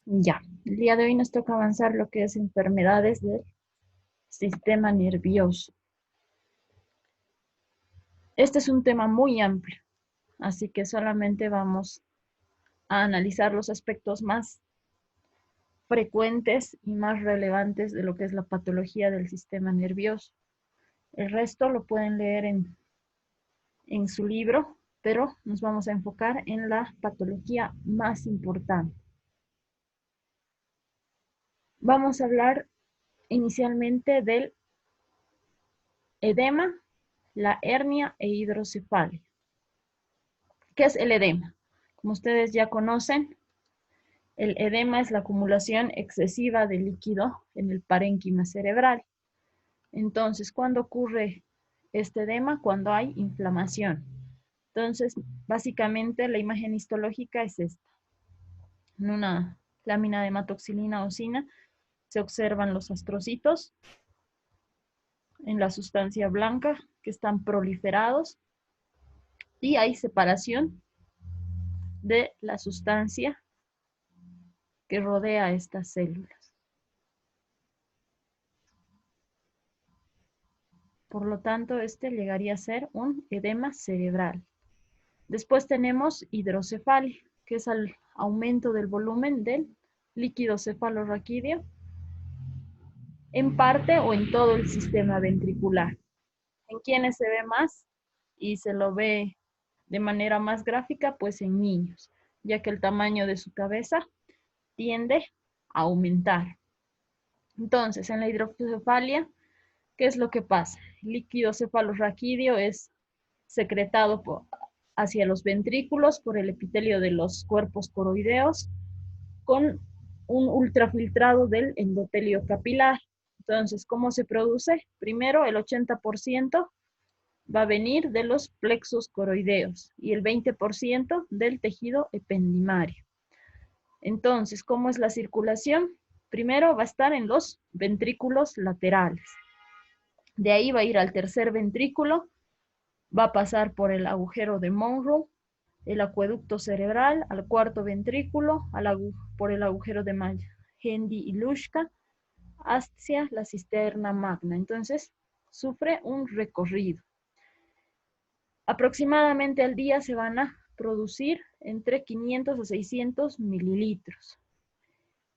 Ya, el día de hoy nos toca avanzar lo que es enfermedades del sistema nervioso. Este es un tema muy amplio, así que solamente vamos a analizar los aspectos más frecuentes y más relevantes de lo que es la patología del sistema nervioso. El resto lo pueden leer en su libro, pero nos vamos a enfocar en la patología más importante. Vamos a hablar inicialmente del edema, la hernia e hidrocefalia. ¿Qué es el edema? Como ustedes ya conocen, el edema es la acumulación excesiva de líquido en el parénquima cerebral. Entonces, ¿cuándo ocurre este edema? Cuando hay inflamación. Entonces, básicamente la imagen histológica es esta. En una lámina de hematoxilina ocina se observan los astrocitos en la sustancia blanca que están proliferados y hay separación de la sustancia que rodea estas células. Por lo tanto, este llegaría a ser un edema cerebral. Después tenemos hidrocefalia, que es el aumento del volumen del líquido cefalorraquídeo en parte o en todo el sistema ventricular. ¿En quiénes se ve más? Y se lo ve de manera más gráfica, pues en niños, ya que el tamaño de su cabeza tiende a aumentar. Entonces, en la hidrocefalia, ¿qué es lo que pasa? El líquido cefalorraquídeo es secretado hacia los ventrículos por el epitelio de los cuerpos coroideos con un ultrafiltrado del endotelio capilar. Entonces, ¿cómo se produce? Primero, el 80% va a venir de los plexos coroideos y el 20% del tejido ependimario. Entonces, ¿cómo es la circulación? Primero va a estar en los ventrículos laterales. De ahí va a ir al tercer ventrículo, va a pasar por el agujero de Monro, el acueducto cerebral, al cuarto ventrículo, por el agujero de Magendie y Luschka, hacia la cisterna magna. Entonces, sufre un recorrido. Aproximadamente al día se van a producir entre 500 a 600 mililitros.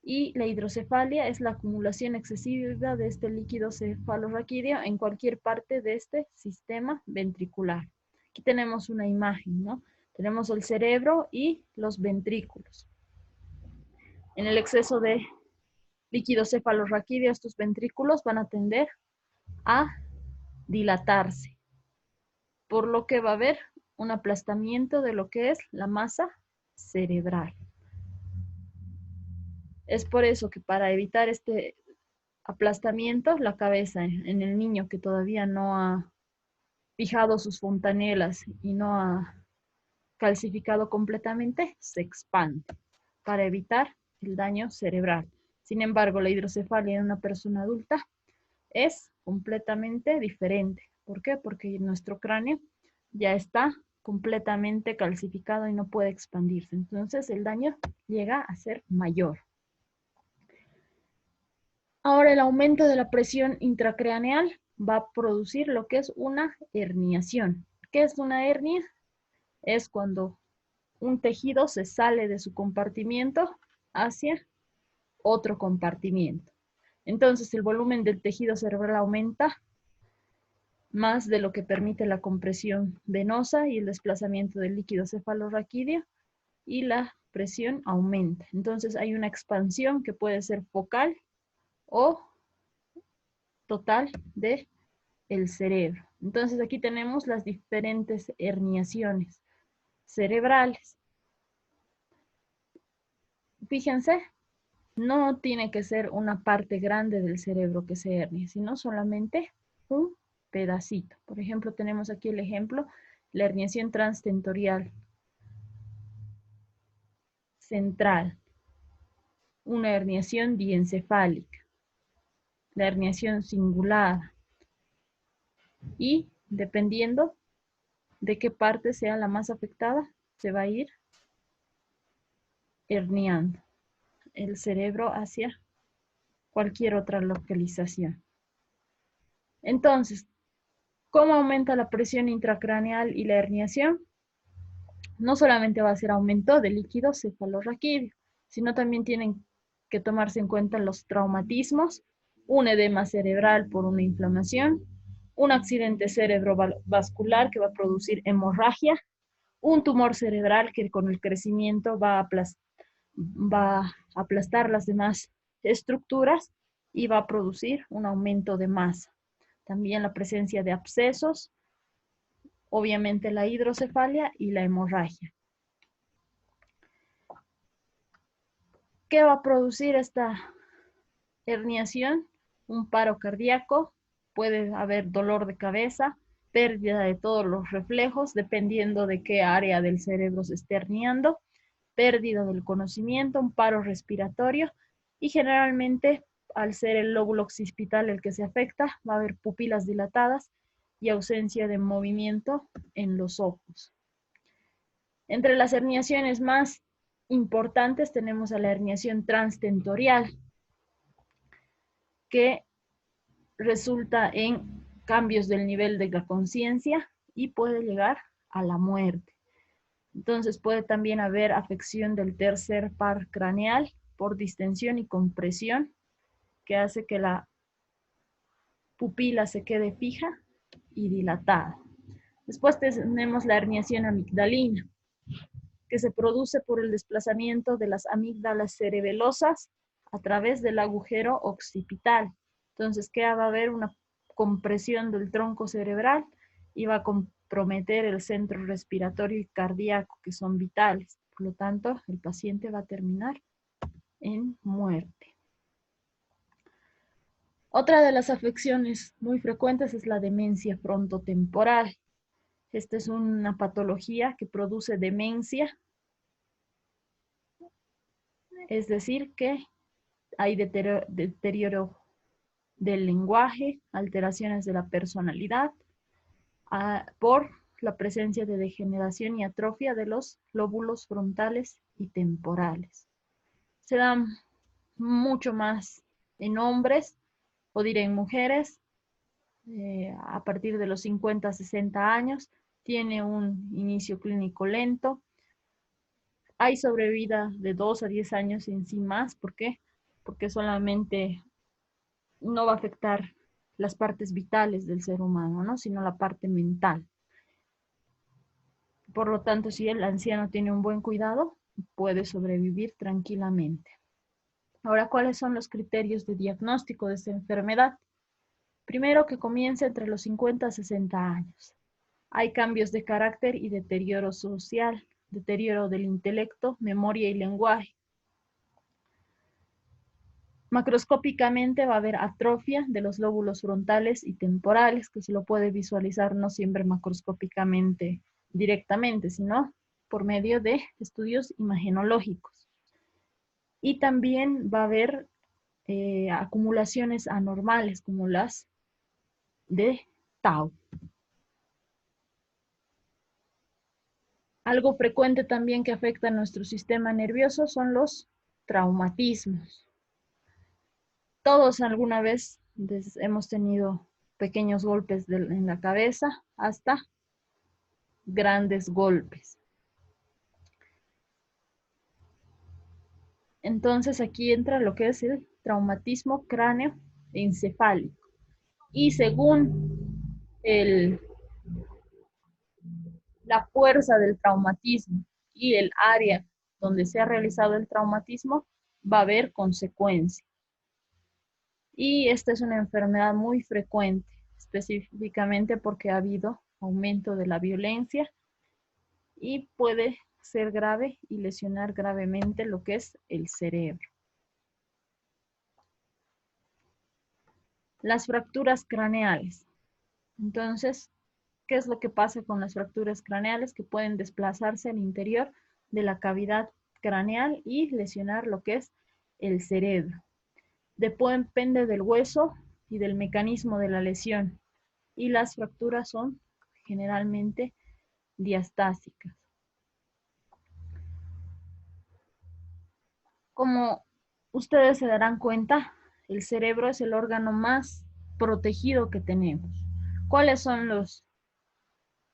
Y la hidrocefalia es la acumulación excesiva de este líquido cefalorraquídeo en cualquier parte de este sistema ventricular. Aquí tenemos una imagen, ¿no? Tenemos el cerebro y los ventrículos. En el exceso de líquido cefalorraquídeo, estos ventrículos van a tender a dilatarse, por lo que va a haber un aplastamiento de lo que es la masa cerebral. Es por eso que para evitar este aplastamiento, la cabeza en el niño que todavía no ha fijado sus fontanelas y no ha calcificado completamente, se expande para evitar el daño cerebral. Sin embargo, la hidrocefalia en una persona adulta es completamente diferente. ¿Por qué? Porque nuestro cráneo ya está completamente calcificado y no puede expandirse. Entonces el daño llega a ser mayor. Ahora el aumento de la presión intracraneal va a producir lo que es una herniación. ¿Qué es una hernia? Es cuando un tejido se sale de su compartimiento hacia otro compartimiento. Entonces el volumen del tejido cerebral aumenta más de lo que permite la compresión venosa y el desplazamiento del líquido cefalorraquídeo y la presión aumenta. Entonces hay una expansión que puede ser focal o total de el cerebro. Entonces aquí tenemos las diferentes herniaciones cerebrales. Fíjense, no tiene que ser una parte grande del cerebro que se hernie, sino solamente un pedacito. Por ejemplo, tenemos aquí el ejemplo, la herniación transtentorial central, una herniación diencefálica, la herniación cingulada y dependiendo de qué parte sea la más afectada, se va a ir herniando. el cerebro hacia cualquier otra localización. Entonces, ¿cómo aumenta la presión intracraneal y la herniación? No solamente va a ser aumento del líquido cefalorraquídeo, sino también tienen que tomarse en cuenta los traumatismos, un edema cerebral por una inflamación, un accidente cerebrovascular que va a producir hemorragia, un tumor cerebral que con el crecimiento va a aplastar las demás estructuras y va a producir un aumento de masa. También la presencia de abscesos, obviamente la hidrocefalia y la hemorragia. ¿Qué va a producir esta herniación? Un paro cardíaco, puede haber dolor de cabeza, pérdida de todos los reflejos, dependiendo de qué área del cerebro se esté herniando, pérdida del conocimiento, un paro respiratorio y generalmente al ser el lóbulo occipital el que se afecta, va a haber pupilas dilatadas y ausencia de movimiento en los ojos. Entre las herniaciones más importantes tenemos a la herniación transtentorial, que resulta en cambios del nivel de la conciencia y puede llegar a la muerte. Entonces puede también haber afección del tercer par craneal por distensión y compresión, que hace que la pupila se quede fija y dilatada. Después tenemos la herniación amigdalina, que se produce por el desplazamiento de las amígdalas cerebelosas a través del agujero occipital. Entonces, ¿qué va a haber? Una compresión del tronco cerebral y va a comprometer el centro respiratorio y cardíaco, que son vitales. Por lo tanto, el paciente va a terminar en muerte. Otra de las afecciones muy frecuentes es la demencia frontotemporal. Esta es una patología que produce demencia, es decir, que hay deterioro del lenguaje, alteraciones de la personalidad, por la presencia de degeneración y atrofia de los lóbulos frontales y temporales. Se dan mucho más en hombres, o diré en mujeres, a partir de los 50 a 60 años, tiene un inicio clínico lento. Hay sobrevida de 2 a 10 años en sí más. ¿Por qué? Porque solamente no va a afectar las partes vitales del ser humano, ¿no? Sino la parte mental. Por lo tanto, si el anciano tiene un buen cuidado, puede sobrevivir tranquilamente. Ahora, ¿cuáles son los criterios de diagnóstico de esta enfermedad? Primero, que comienza entre los 50 a 60 años. Hay cambios de carácter y deterioro social, deterioro del intelecto, memoria y lenguaje. Macroscópicamente va a haber atrofia de los lóbulos frontales y temporales, que se lo puede visualizar no siempre macroscópicamente directamente, sino por medio de estudios imagenológicos. Y también va a haber acumulaciones anormales, como las de tau. Algo frecuente también que afecta a nuestro sistema nervioso son los traumatismos. Todos alguna vez hemos tenido pequeños golpes en la cabeza hasta grandes golpes. Entonces aquí entra lo que es el traumatismo cráneoencefálico. Y según la fuerza del traumatismo y el área donde se ha realizado el traumatismo, va a haber consecuencias. Y esta es una enfermedad muy frecuente, específicamente porque ha habido aumento de la violencia y puede ser grave y lesionar gravemente lo que es el cerebro. Las fracturas craneales. Entonces, ¿qué es lo que pasa con las fracturas craneales? Que pueden desplazarse al interior de la cavidad craneal y lesionar lo que es el cerebro. Depende del hueso y del mecanismo de la lesión. Y las fracturas son generalmente diastásicas. Como ustedes se darán cuenta, el cerebro es el órgano más protegido que tenemos. ¿Cuáles son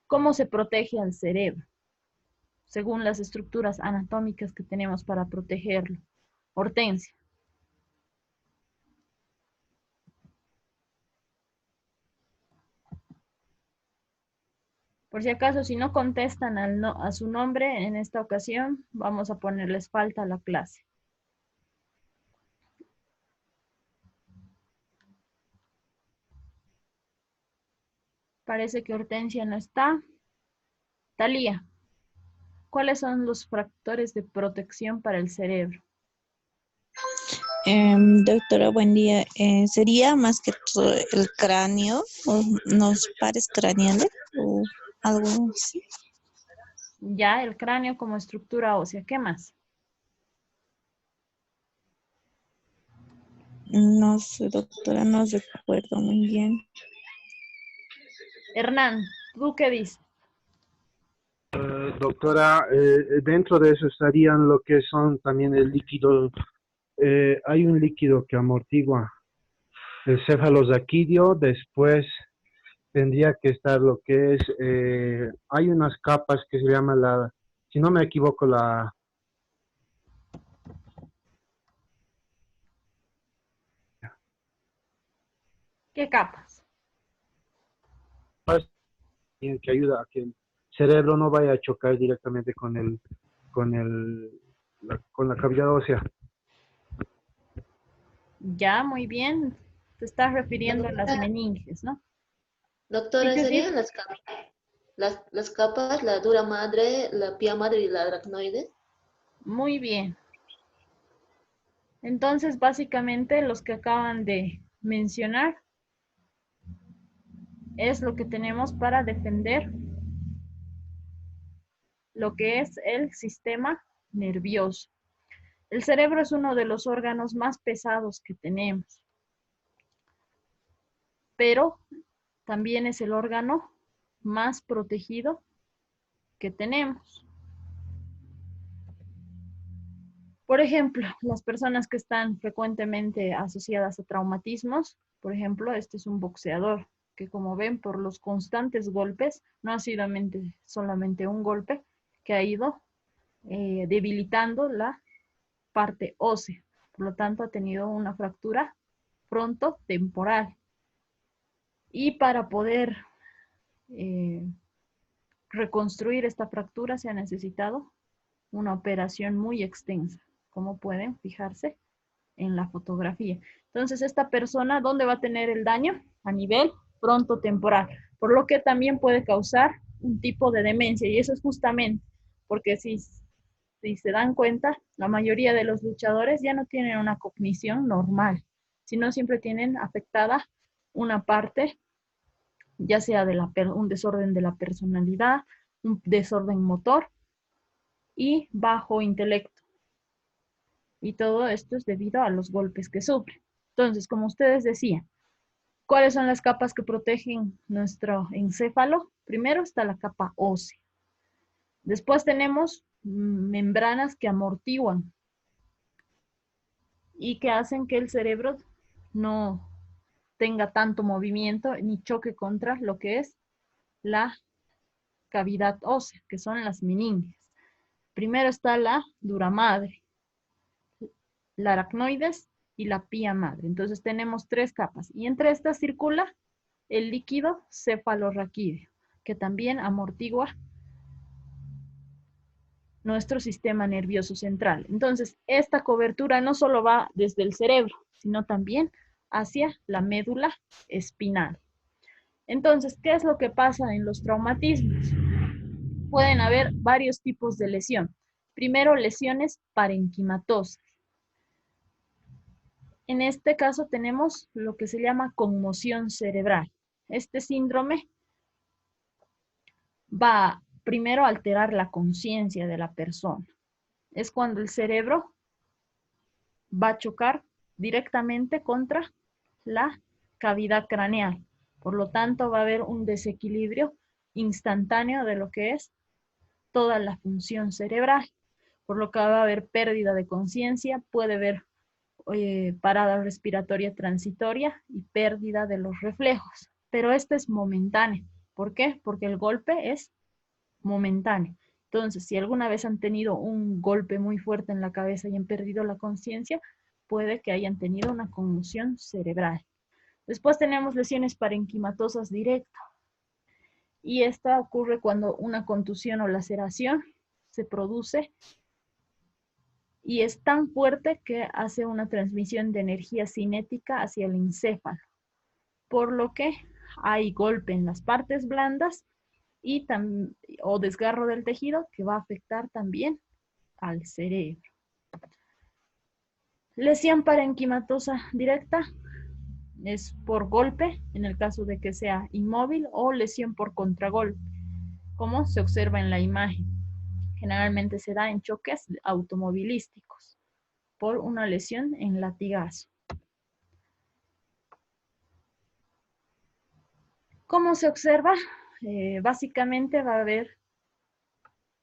cómo se protege al cerebro? Según las estructuras anatómicas que tenemos para protegerlo. Hortensia. Por si acaso, si no contestan a su nombre en esta ocasión, vamos a ponerles falta a la clase. Parece que Hortensia no está. Talía, ¿cuáles son los factores de protección para el cerebro? Doctora, buen día. ¿Sería más que todo el cráneo o los pares craneales o algo así? Ya, el cráneo como estructura ósea. ¿Qué más? No sé, doctora, no recuerdo muy bien. Hernán, ¿tú qué dices? Doctora, dentro de eso estarían lo que son también el líquido, hay un líquido que amortigua el cefalosaquidio, después tendría que estar lo que es, hay unas capas que se llaman si no me equivoco, ¿Qué capas? que ayuda a que el cerebro no vaya a chocar directamente con con la cavidad ósea. Ya, muy bien. Te estás refiriendo a las Doctora, meninges, ¿no? Sí doctora, que sí. ¿serían las capas, la dura madre, la pía madre y la aracnoide? Muy bien. Entonces, básicamente, los que acaban de mencionar es lo que tenemos para defender lo que es el sistema nervioso. El cerebro es uno de los órganos más pesados que tenemos, pero también es el órgano más protegido que tenemos. Por ejemplo, las personas que están frecuentemente asociadas a traumatismos, por ejemplo, este es un boxeador que, como ven, por los constantes golpes, no ha sido solamente un golpe, que ha ido debilitando la parte ósea. Por lo tanto, ha tenido una fractura frontotemporal. Y para poder eh, reconstruir esta fractura se ha necesitado una operación muy extensa, como pueden fijarse en la fotografía. Entonces, esta persona, ¿dónde va a tener el daño? A nivel frontotemporal, por lo que también puede causar un tipo de demencia, y eso es justamente porque si se dan cuenta, la mayoría de los luchadores ya no tienen una cognición normal, sino siempre tienen afectada una parte, ya sea de un desorden de la personalidad, un desorden motor y bajo intelecto. Y todo esto es debido a los golpes que sufren. Entonces, como ustedes decían, ¿cuáles son las capas que protegen nuestro encéfalo? Primero está la capa ósea. Después tenemos membranas que amortiguan y que hacen que el cerebro no tenga tanto movimiento ni choque contra lo que es la cavidad ósea, que son las meninges. Primero está la dura madre, la aracnoides y la pía madre. Entonces tenemos tres capas y entre estas circula el líquido cefalorraquídeo, que también amortigua nuestro sistema nervioso central. Entonces, esta cobertura no solo va desde el cerebro, sino también hacia la médula espinal. Entonces, ¿qué es lo que pasa en los traumatismos? Pueden haber varios tipos de lesión. Primero, lesiones parenquimatosas. En este caso tenemos lo que se llama conmoción cerebral. Este síndrome va primero a alterar la conciencia de la persona. Es cuando el cerebro va a chocar directamente contra la cavidad craneal. Por lo tanto, va a haber un desequilibrio instantáneo de lo que es toda la función cerebral, por lo que va a haber pérdida de conciencia, puede haber parada respiratoria transitoria y pérdida de los reflejos. Pero este es momentáneo. ¿Por qué? Porque el golpe es momentáneo. Entonces, si alguna vez han tenido un golpe muy fuerte en la cabeza y han perdido la conciencia, puede que hayan tenido una conmoción cerebral. Después tenemos lesiones parenquimatosas directas. Y esta ocurre cuando una contusión o laceración se produce y es tan fuerte que hace una transmisión de energía cinética hacia el encéfalo, por lo que hay golpe en las partes blandas y o desgarro del tejido que va a afectar también al cerebro. Lesión parenquimatosa directa es por golpe, en el caso de que sea inmóvil, o lesión por contragolpe, como se observa en la imagen. Generalmente se da en choques automovilísticos por una lesión en latigazo. ¿Cómo se observa? Básicamente va a haber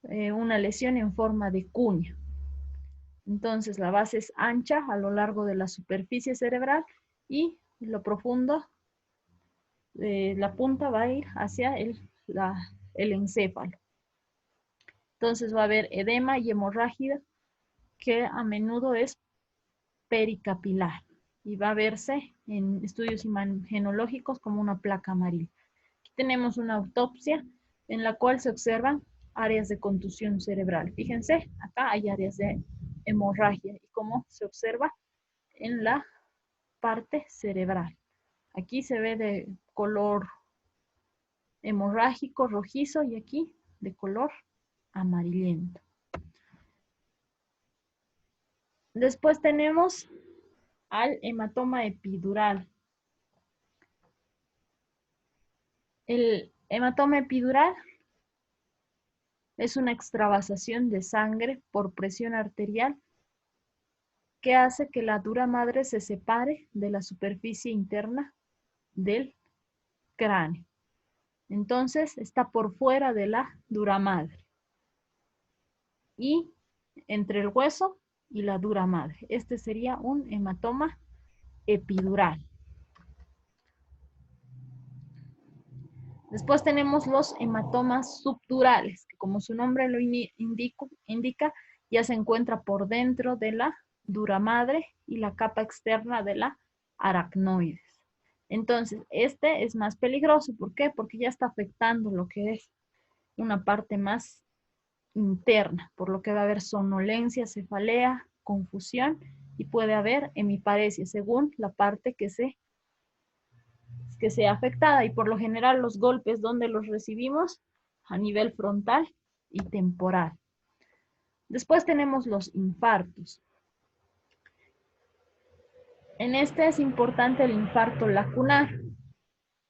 una lesión en forma de cuña. Entonces la base es ancha a lo largo de la superficie cerebral y lo profundo, la punta va a ir hacia el encéfalo. Entonces va a haber edema y hemorragia que a menudo es pericapilar y va a verse en estudios imagenológicos como una placa amarilla. Aquí tenemos una autopsia en la cual se observan áreas de contusión cerebral. Fíjense, acá hay áreas de hemorragia y cómo se observa en la parte cerebral. Aquí se ve de color hemorrágico, rojizo, y aquí de color amarillento. Después tenemos al hematoma epidural. El hematoma epidural es una extravasación de sangre por presión arterial que hace que la dura madre se separe de la superficie interna del cráneo. Entonces está por fuera de la dura madre y entre el hueso y la dura madre. Este sería un hematoma epidural. Después tenemos los hematomas subdurales, que como su nombre lo indica, ya se encuentra por dentro de la dura madre y la capa externa de la aracnoides. Entonces, este es más peligroso. ¿Por qué? Porque ya está afectando lo que es una parte más interna, por lo que va a haber somnolencia, cefalea, confusión y puede haber hemiparesia según la parte que sea afectada, y por lo general los golpes donde los recibimos a nivel frontal y temporal. Después tenemos los infartos. En este es importante el infarto lacunar,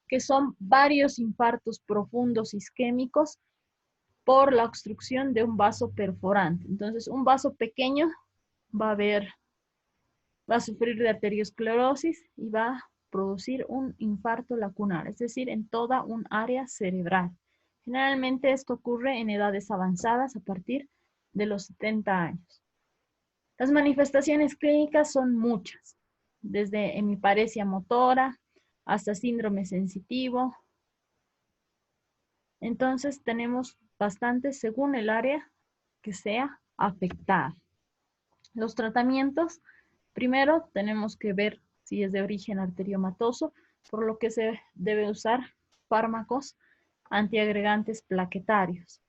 que son varios infartos profundos isquémicos por la obstrucción de un vaso perforante. Entonces, un vaso pequeño va a sufrir de arteriosclerosis y va a producir un infarto lacunar, es decir, en toda un área cerebral. Generalmente esto ocurre en edades avanzadas a partir de los 70 años. Las manifestaciones clínicas son muchas, desde hemiparesia motora hasta síndrome sensitivo. Entonces tenemos bastantes según el área que sea afectada. Los tratamientos, primero tenemos que ver si es de origen arteriomatoso, por lo que se debe usar fármacos antiagregantes plaquetarios.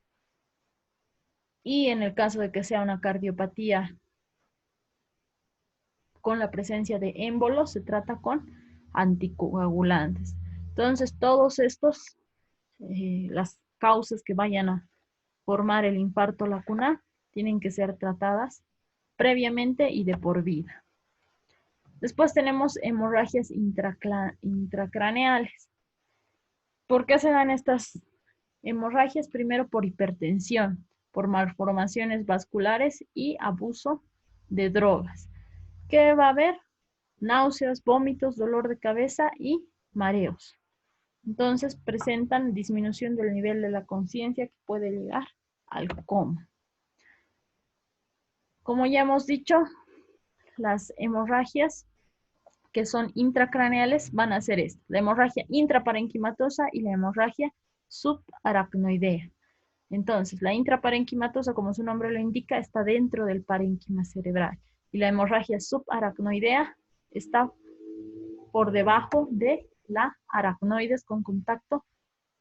Y en el caso de que sea una cardiopatía con la presencia de émbolos, se trata con anticoagulantes. Entonces, todos estos, las causas que vayan a formar el infarto lacunar, tienen que ser tratadas previamente y de por vida. Después tenemos hemorragias intracraneales. ¿Por qué se dan estas hemorragias? Primero por hipertensión, por malformaciones vasculares y abuso de drogas. ¿Qué va a haber? Náuseas, vómitos, dolor de cabeza y mareos. Entonces presentan disminución del nivel de la conciencia que puede llegar al coma. Como ya hemos dicho, las hemorragias que son intracraneales van a ser estas: la hemorragia intraparenquimatosa y la hemorragia subaracnoidea. Entonces, la intraparenquimatosa, como su nombre lo indica, está dentro del parénquima cerebral, y la hemorragia subaracnoidea está por debajo de la aracnoides, con contacto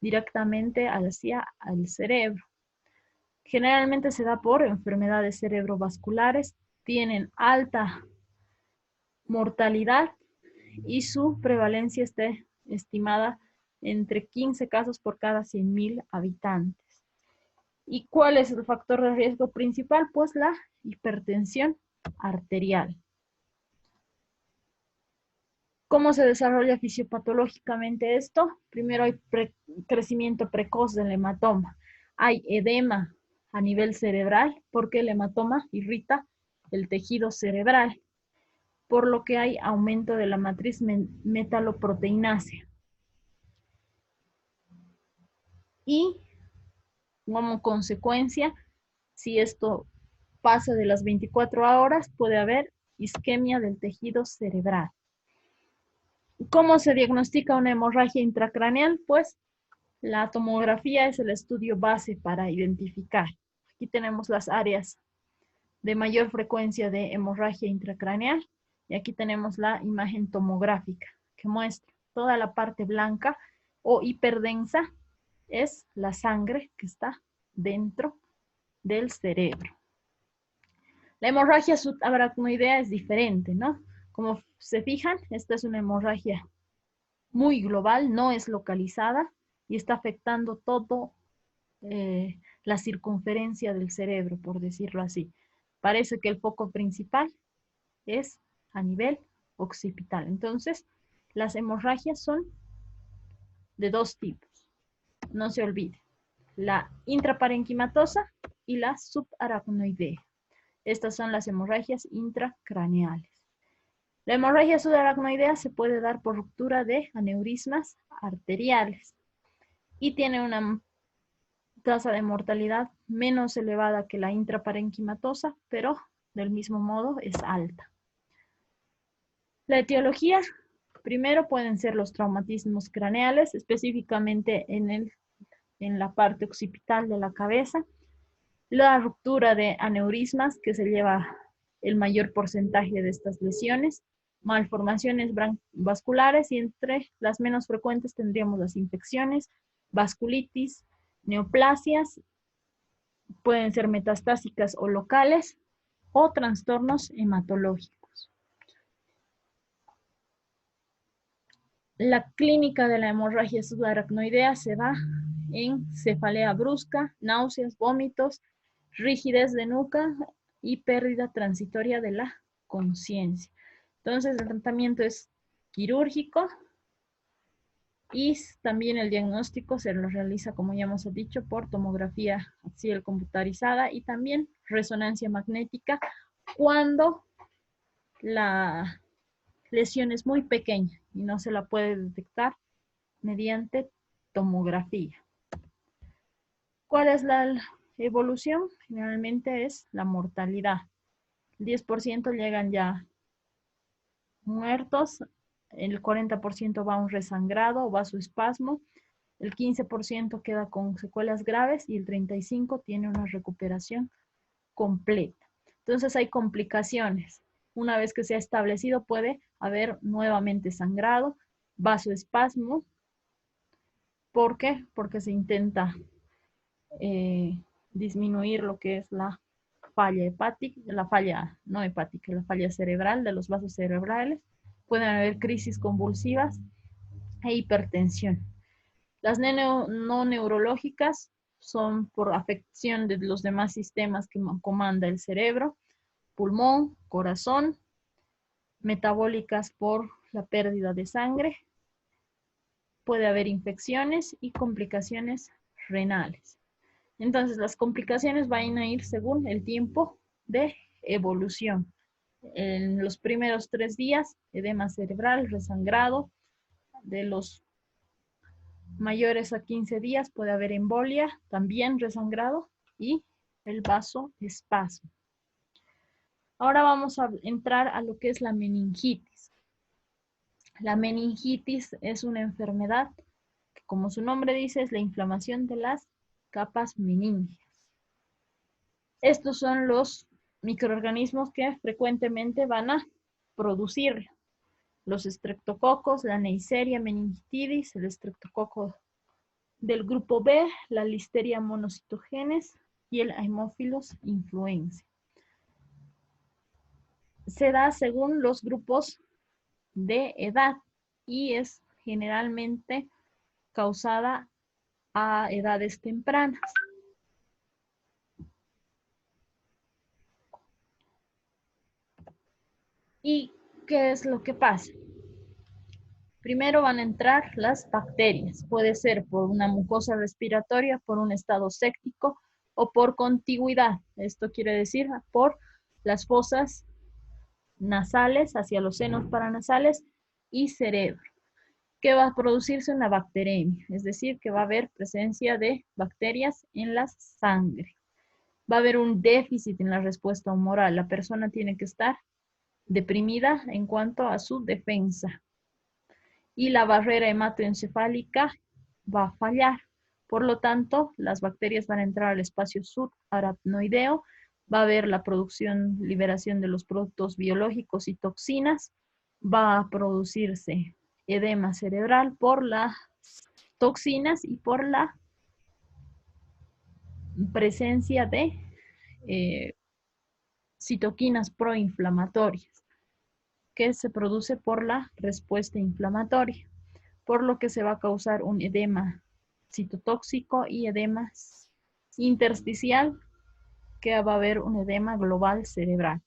directamente hacia el cerebro. Generalmente se da por enfermedades cerebrovasculares, tienen alta mortalidad y su prevalencia está estimada entre 15 casos por cada 100.000 habitantes. ¿Y cuál es el factor de riesgo principal? Pues la hipertensión arterial. ¿Cómo se desarrolla fisiopatológicamente esto? Primero hay crecimiento precoz del hematoma. Hay edema a nivel cerebral porque el hematoma irrita el tejido cerebral, por lo que hay aumento de la matriz metaloproteinácea. Y como consecuencia, si esto pasa de las 24 horas, puede haber isquemia del tejido cerebral. ¿Cómo se diagnostica una hemorragia intracraneal? Pues la tomografía es el estudio base para identificar. Aquí tenemos las áreas de mayor frecuencia de hemorragia intracraneal y aquí tenemos la imagen tomográfica que muestra toda la parte blanca o hiperdensa es la sangre que está dentro del cerebro. La hemorragia subaracnoidea es diferente, ¿no? Como se fijan, esta es una hemorragia muy global, no es localizada y está afectando todo la circunferencia del cerebro, por decirlo así. Parece que el foco principal es a nivel occipital. Entonces, las hemorragias son de dos tipos. No se olvide, la intraparenquimatosa y la subaracnoidea. Estas son las hemorragias intracraneales. La hemorragia subaracnoidea se puede dar por ruptura de aneurismas arteriales y tiene una tasa de mortalidad menos elevada que la intraparenquimatosa, pero del mismo modo es alta. La etiología, primero pueden ser los traumatismos craneales, específicamente en la parte occipital de la cabeza, la ruptura de aneurismas, que se lleva el mayor porcentaje de estas lesiones, malformaciones vasculares, y entre las menos frecuentes tendríamos las infecciones, vasculitis, neoplasias, pueden ser metastásicas o locales, o trastornos hematológicos. La clínica de la hemorragia subaracnoidea se da en cefalea brusca, náuseas, vómitos, rigidez de nuca y pérdida transitoria de la conciencia. Entonces, el tratamiento es quirúrgico y también el diagnóstico se lo realiza, como ya hemos dicho, por tomografía axial computarizada y también resonancia magnética cuando la lesión es muy pequeña y no se la puede detectar mediante tomografía. ¿Cuál es la evolución? Generalmente es la mortalidad. El 10% llegan ya muertos, el 40% va a un resangrado o vasoespasmo, el 15% queda con secuelas graves y el 35% tiene una recuperación completa. Entonces hay complicaciones. Una vez que se ha establecido puede haber nuevamente sangrado, vasoespasmo. ¿Por qué? Porque se intenta disminuir lo que es la falla hepática, la falla no hepática, la falla cerebral de los vasos cerebrales. Pueden haber crisis convulsivas e hipertensión. Las no neurológicas son por afección de los demás sistemas que comanda el cerebro, pulmón, corazón, metabólicas por la pérdida de sangre. Puede haber infecciones y complicaciones renales. Entonces, las complicaciones van a ir según el tiempo de evolución. En los primeros 3 días, edema cerebral, resangrado. De los mayores a 15 días puede haber embolia, también resangrado, y el vasoespasmo. Ahora vamos a entrar a lo que es la meningitis. La meningitis es una enfermedad que, como su nombre dice, es la inflamación de las capas meníngeas. Estos son los microorganismos que frecuentemente van a producir los estreptococos, la Neisseria meningitidis, el estreptococo del grupo B, la Listeria monocytogenes y el Haemophilus influenzae. Se da según los grupos de edad y es generalmente causada a edades tempranas. ¿Y qué es lo que pasa? Primero van a entrar las bacterias. Puede ser por una mucosa respiratoria, por un estado séptico o por contigüidad. Esto quiere decir por las fosas nasales hacia los senos paranasales y cerebro. Que va a producirse una bacteremia, es decir, que va a haber presencia de bacterias en la sangre. Va a haber un déficit en la respuesta humoral. La persona tiene que estar deprimida en cuanto a su defensa. Y la barrera hematoencefálica va a fallar. Por lo tanto, las bacterias van a entrar al espacio subaracnoideo, va a haber la producción, liberación de los productos biológicos y toxinas, va a producirse edema cerebral por las toxinas y por la presencia de citoquinas proinflamatorias que se produce por la respuesta inflamatoria, por lo que se va a causar un edema citotóxico y edema intersticial, que va a haber un edema global cerebral.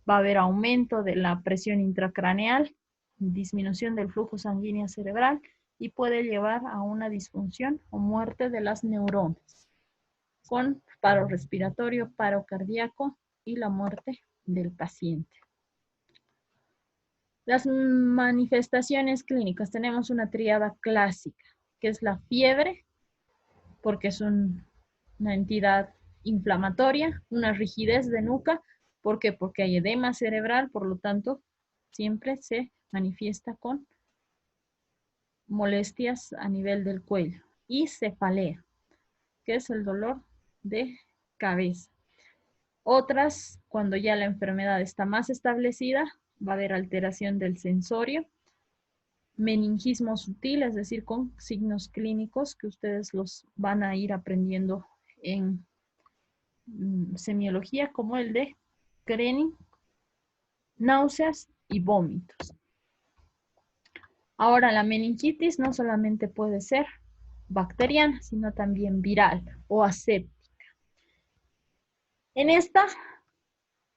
Va a haber aumento de la presión intracraneal, disminución del flujo sanguíneo cerebral y puede llevar a una disfunción o muerte de las neuronas, con paro respiratorio, paro cardíaco y la muerte del paciente. Las manifestaciones clínicas, tenemos una tríada clásica, que es la fiebre, porque es una entidad inflamatoria, una rigidez de nuca, ¿por qué? Porque hay edema cerebral, por lo tanto, siempre se manifiesta con molestias a nivel del cuello, y cefalea, que es el dolor de cabeza. Otras, cuando ya la enfermedad está más establecida, va a haber alteración del sensorio, meningismo sutil, es decir, con signos clínicos que ustedes los van a ir aprendiendo en semiología, como el de Krenning, náuseas y vómitos. Ahora, la meningitis no solamente puede ser bacteriana, sino también viral o aséptica. En esta,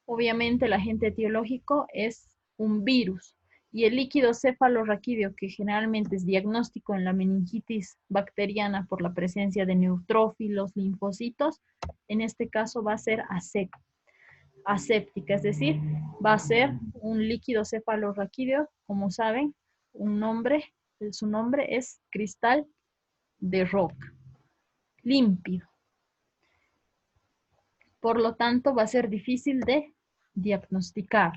obviamente, el agente etiológico es un virus, y el líquido cefalorraquídeo, que generalmente es diagnóstico en la meningitis bacteriana por la presencia de neutrófilos, linfocitos, en este caso va a ser aséptica, es decir, va a ser un líquido cefalorraquídeo, como saben, su nombre es cristal de roca, límpido. Por lo tanto, va a ser difícil de diagnosticar.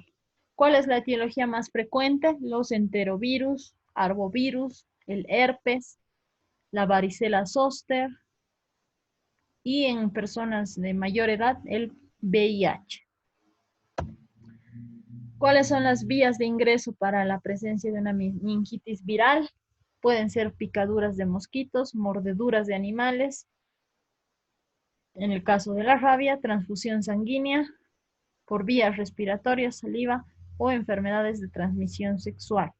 ¿Cuál es la etiología más frecuente? Los enterovirus, arbovirus, el herpes, la varicela zoster y en personas de mayor edad el VIH. ¿Cuáles son las vías de ingreso para la presencia de una meningitis viral? Pueden ser picaduras de mosquitos, mordeduras de animales. En el caso de la rabia, transfusión sanguínea por vías respiratorias, saliva o enfermedades de transmisión sexual.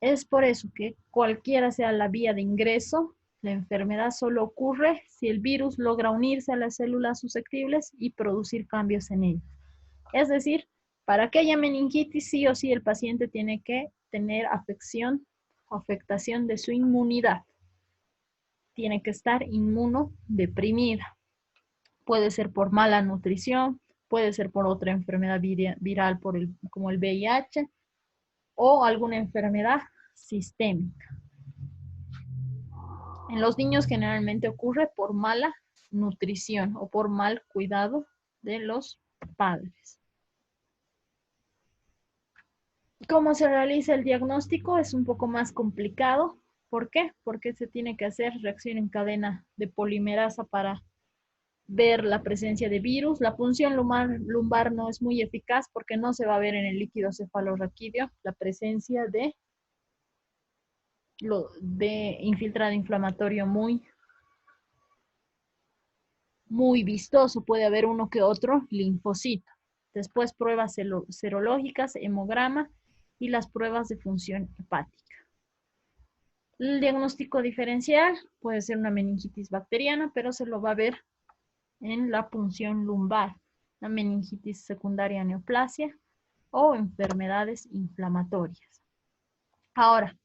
Es por eso que cualquiera sea la vía de ingreso, la enfermedad solo ocurre si el virus logra unirse a las células susceptibles y producir cambios en ellas. Es decir, para que haya meningitis, sí o sí el paciente tiene que tener afección o afectación de su inmunidad. Tiene que estar inmunodeprimida. Puede ser por mala nutrición, puede ser por otra enfermedad viral como el VIH o alguna enfermedad sistémica. En los niños generalmente ocurre por mala nutrición o por mal cuidado de los padres. ¿Cómo se realiza el diagnóstico? Es un poco más complicado. ¿Por qué? Porque se tiene que hacer reacción en cadena de polimerasa para ver la presencia de virus. La punción lumbar no es muy eficaz porque no se va a ver en el líquido cefalorraquídeo la presencia de infiltrado inflamatorio muy vistoso. Puede haber uno que otro linfocito. Después pruebas serológicas, hemograma y las pruebas de función hepática. El diagnóstico diferencial puede ser una meningitis bacteriana, pero se lo va a ver en la punción lumbar, la meningitis secundaria neoplasia o enfermedades inflamatorias. Ahora,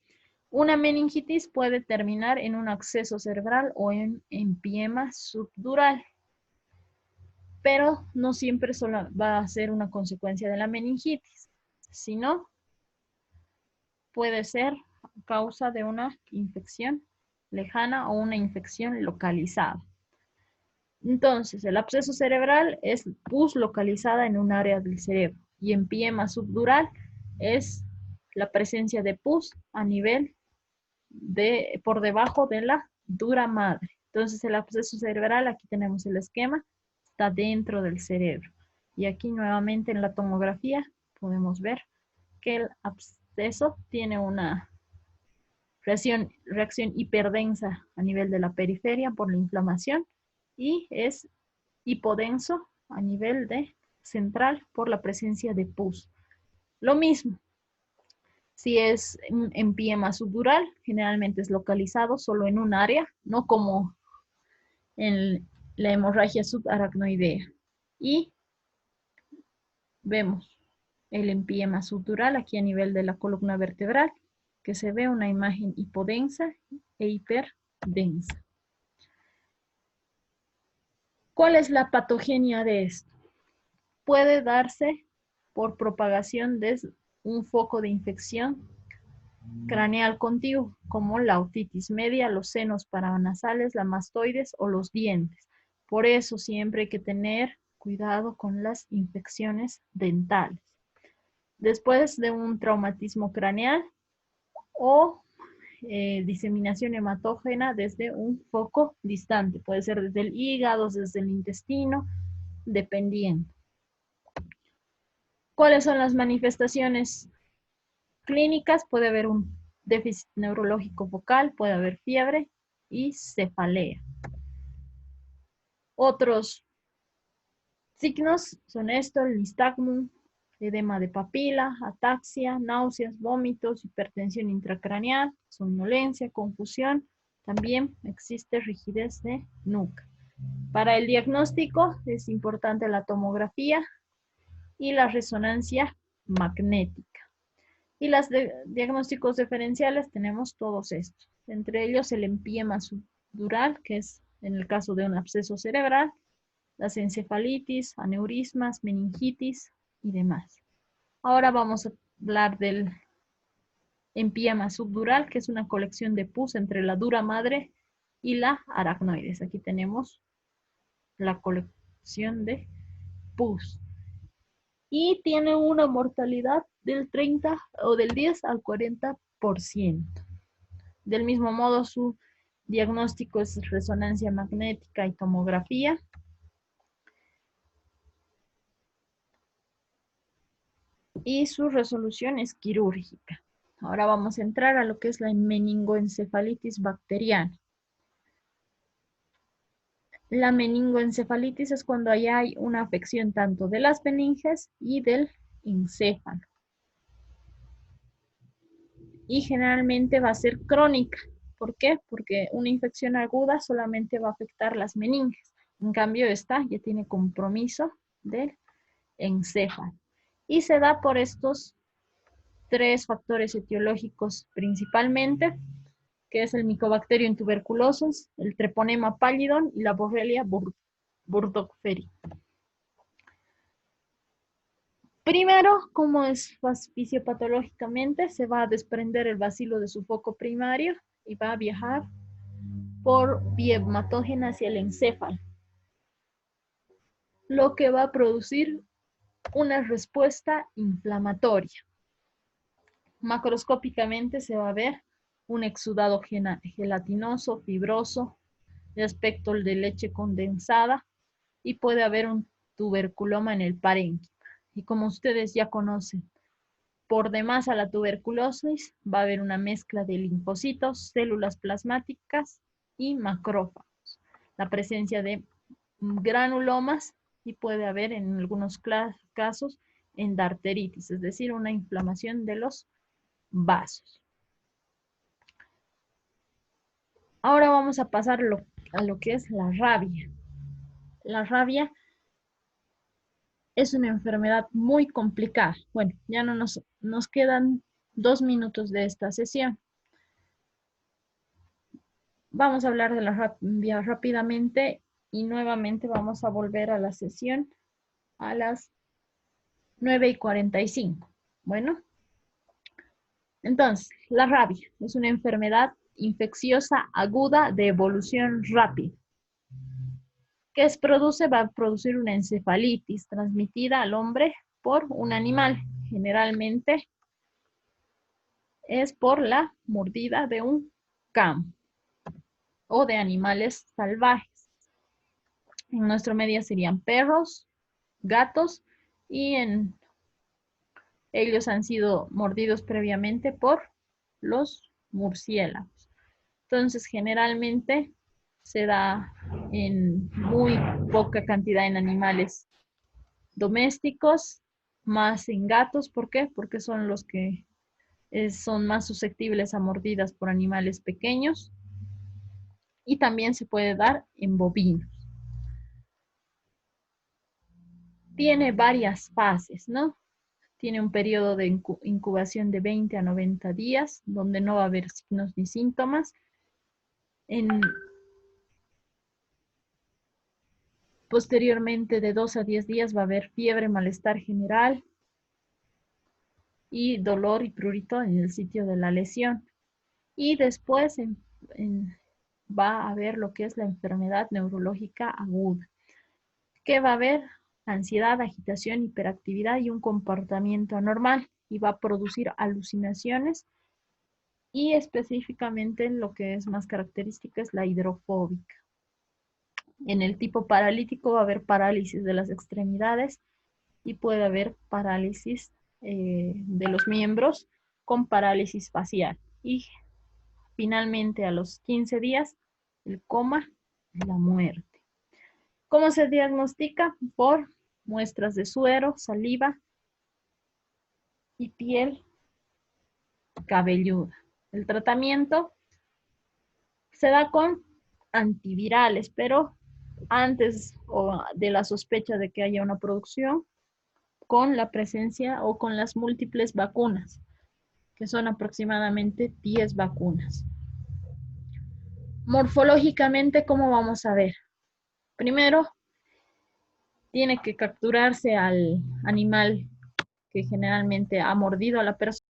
una meningitis puede terminar en un absceso cerebral o en empiema subdural, pero no siempre solo va a ser una consecuencia de la meningitis, sino puede ser causa de una infección lejana o una infección localizada. Entonces, el absceso cerebral es pus localizada en un área del cerebro y empiema subdural es la presencia de pus a nivel por debajo de la dura madre. Entonces, el absceso cerebral, aquí tenemos el esquema, está dentro del cerebro. Y aquí nuevamente en la tomografía podemos ver que el absceso tiene una reacción hiperdensa a nivel de la periferia por la inflamación y es hipodenso a nivel central por la presencia de pus. Lo mismo, si es un empiema subdural, generalmente es localizado solo en un área, no como en la hemorragia subaracnoidea. Y vemos el empiema subdural aquí a nivel de la columna vertebral, que se ve una imagen hipodensa e hiperdensa. ¿Cuál es la patogenia de esto? Puede darse por propagación de un foco de infección craneal contiguo, como la otitis media, los senos paranasales, la mastoides o los dientes. Por eso siempre hay que tener cuidado con las infecciones dentales. Después de un traumatismo craneal o diseminación hematógena desde un foco distante. Puede ser desde el hígado, desde el intestino, dependiendo. ¿Cuáles son las manifestaciones clínicas? Puede haber un déficit neurológico focal, puede haber fiebre y cefalea. Otros signos son estos: el nistagmus, edema de papila, ataxia, náuseas, vómitos, hipertensión intracraneal, somnolencia, confusión. También existe rigidez de nuca. Para el diagnóstico es importante la tomografía y la resonancia magnética. Y los diagnósticos diferenciales tenemos todos estos. Entre ellos el empiema subdural, que es en el caso de un absceso cerebral, las encefalitis, aneurismas, meningitis y demás. Ahora vamos a hablar del empiema subdural, que es una colección de pus entre la dura madre y la aracnoides. Aquí tenemos la colección de pus. Y tiene una mortalidad del 30 o del 10 al 40%. Del mismo modo, su diagnóstico es resonancia magnética y tomografía. Y su resolución es quirúrgica. Ahora vamos a entrar a lo que es la meningoencefalitis bacteriana. La meningoencefalitis es cuando hay una afección tanto de las meninges y del encéfalo. Y generalmente va a ser crónica. ¿Por qué? Porque una infección aguda solamente va a afectar las meninges. En cambio, esta ya tiene compromiso del encéfalo. Y se da por estos tres factores etiológicos principalmente, que es el Mycobacterium tuberculosis, el Treponema pallidum y la Borrelia burgdorferi. Primero, como es fisiopatológicamente, se va a desprender el bacilo de su foco primario y va a viajar por vía hematógena hacia el encéfalo. lo que va a producir una respuesta inflamatoria. Macroscópicamente se va a ver un exudado gelatinoso, fibroso, de aspecto de leche condensada, y puede haber un tuberculoma en el parénquima. Y como ustedes ya conocen, por demás a la tuberculosis va a haber una mezcla de linfocitos, células plasmáticas y macrófagos. La presencia de granulomas, y puede haber en algunos casos endarteritis, es decir, una inflamación de los vasos. Ahora vamos a pasar a lo que es la rabia. La rabia es una enfermedad muy complicada. Bueno, ya no nos quedan 2 minutos de esta sesión. Vamos a hablar de la rabia rápidamente y nuevamente vamos a volver a la sesión a las 9:45. Bueno, entonces, la rabia es una enfermedad infecciosa aguda de evolución rápida. ¿Qué produce? Va a producir una encefalitis transmitida al hombre por un animal. Generalmente es por la mordida de un can o de animales salvajes. En nuestro medio serían perros, gatos, y ellos han sido mordidos previamente por los murciélagos. Entonces, generalmente se da en muy poca cantidad en animales domésticos, más en gatos. ¿Por qué? Porque son los que son más susceptibles a mordidas por animales pequeños, y también se puede dar en bovinos. Tiene varias fases, ¿no? Tiene un periodo de incubación de 20 a 90 días, donde no va a haber signos ni síntomas. Posteriormente, de 2 a 10 días, va a haber fiebre, malestar general y dolor y prurito en el sitio de la lesión. Y después va a haber lo que es la enfermedad neurológica aguda, que va a haber ansiedad, agitación, hiperactividad y un comportamiento anormal, y va a producir alucinaciones, y específicamente lo que es más característica es la hidrofóbica. En el tipo paralítico va a haber parálisis de las extremidades y puede haber parálisis de los miembros con parálisis facial. Y finalmente, a los 15 días, el coma y la muerte. ¿Cómo se diagnostica? Por muestras de suero, saliva y piel cabelluda. El tratamiento se da con antivirales, pero antes de la sospecha de que haya una producción, con la presencia o con las múltiples vacunas, que son aproximadamente 10 vacunas. Morfológicamente, ¿cómo vamos a ver? Primero, tiene que capturarse al animal que generalmente ha mordido a la persona.